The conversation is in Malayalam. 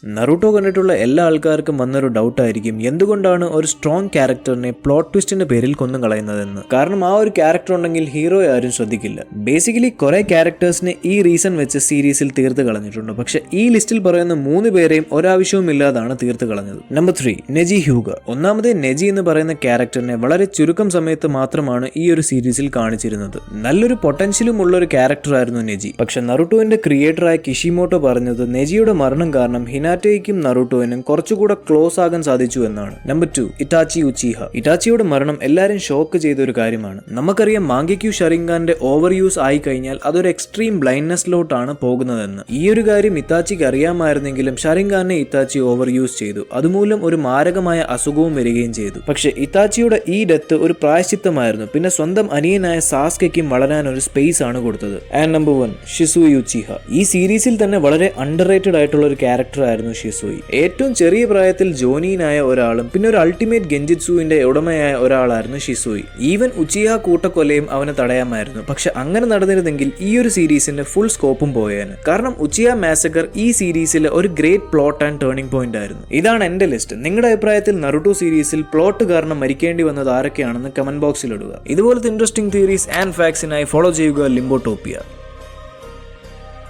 നറൂട്ടോ കണ്ടിട്ടുള്ള എല്ലാ ആൾക്കാർക്കും വന്നൊരു ഡൗട്ടായിരിക്കും എന്തുകൊണ്ടാണ് ഒരു സ്ട്രോങ് ക്യാരക്ടറിനെ പ്ലോട്ട് ട്വിസ്റ്റിന്റെ പേരിൽ കൊന്നു കളയുന്നതെന്ന്. കാരണം ആ ഒരു ക്യാരക്ടർ ഉണ്ടെങ്കിൽ ഹീറോയെ ആരും ശ്രദ്ധിക്കില്ല. ബേസിക്കലി കുറെ ക്യാരക്ടേഴ്സിനെ ഈ റീസൺ വെച്ച് സീരീസിൽ തീർത്ത് കളഞ്ഞിട്ടുണ്ട്. പക്ഷെ ഈ ലിസ്റ്റിൽ പറയുന്ന 3 പേരെയും ഒരാവശ്യവും ഇല്ലാതാണ് തീർത്ത് കളഞ്ഞത്. നമ്പർ 3 നെജി ഹ്യൂഗ. ഒന്നാമത് നെജി എന്ന് പറയുന്ന ക്യാരക്ടറിനെ വളരെ ചുരുക്കം സമയത്ത് മാത്രമാണ് ഈ ഒരു സീരീസിൽ കാണിച്ചിരുന്നത്. നല്ലൊരു പൊട്ടൻഷ്യലും ഉള്ള ഒരു ക്യാരക്ടർ ആയിരുന്നു നെജി. പക്ഷെ നറൂട്ടോന്റെ ക്രിയേറ്ററായ കിഷിമോട്ടോ പറഞ്ഞത് നെജിയുടെ മരണം കാരണം ഹിനാറ്റയ്ക്കും നറൂട്ടോവിനും കുറച്ചുകൂടെ ക്ലോസ് ആകാൻ സാധിച്ചു എന്നാണ്. Number 2 Itachi ഉച്ചിഹ. ഇറ്റാച്ചിയുടെ മരണം എല്ലാരും ഷോക്ക് ചെയ്ത ഒരു കാര്യമാണ്. നമുക്കറിയാം മാംഗെക്യു ഷറിംഗാന്റെ ഓവർ യൂസ് ആയി കഴിഞ്ഞാൽ അതൊരു എക്സ്ട്രീം ബ്ലൈൻഡ്നെസ്സിലോട്ടാണ് പോകുന്നതെന്ന്. ഈ ഒരു കാര്യം ഇറ്റാച്ചിക്ക് അറിയാമായിരുന്നെങ്കിലും ഷറിംഗാനെ ഇറ്റാച്ചി ഓവർ യൂസ് ചെയ്തു. അതുമൂലം ഒരു മാരകമായ അസുഖവും വരികയും ചെയ്തു. പക്ഷെ ഇറ്റാച്ചിയുടെ ഈ ഡെത്ത് ഒരു പ്രായശ്ചിത്തമായിരുന്നു. പിന്നെ സ്വന്തം അനിയനായ സാസ്കയ്ക്കും വളരാൻ ഒരു സ്പേസ് ആണ് കൊടുത്തത്. And number 1 Shisui Uchiha. ഈ സീരീസിൽ തന്നെ വളരെ അണ്ടർറേറ്റഡ് ആയിട്ടുള്ള ഒരു ക്യാരക്ടർ ആയിരുന്നു ഷിസുയി. ഏറ്റവും ചെറിയ പ്രായത്തിൽ ജോനിയനായ ഒരാളും പിന്നെ ഒരു അൾട്ടിമേറ്റ് ഗെഞ്ചിറ്റ്സുവിന്റെ ഉടമയായ ഒരാളായിരുന്നു ഷിസുയി. ഈവൻ ഉച്ചിഹ കൂട്ടക്കൊലയും അവന് തടയാമായിരുന്നു. പക്ഷെ അങ്ങനെ നടന്നിരുന്നെങ്കിൽ ഈ ഒരു സീരീസിന്റെ ഫുൾ സ്കോപ്പും പോയേനെ. കാരണം ഉച്ചിഹ മാസക്കർ ഈ സീരീസിലെ ഒരു great plot and turning point ആയിരുന്നു. ഇതാണ് എന്റെ ലിസ്റ്റ്. നിങ്ങളുടെ അഭിപ്രായത്തിൽ നറുട്ടോ സീരീസിൽ പ്ലോട്ട് കാരണം മരിക്കേണ്ടി വന്നത് ആരൊക്കെയാണെന്ന് കമന്റ് ബോക്സിൽ ഇടുക. ഇതുപോലത്തെ ഇൻട്രസ്റ്റിംഗ് തിയറീസ് ആൻഡ് ഫാക്ട്സിനായി ഫോളോ ചെയ്യുക ലിംബോട്ടോപ്പിയ.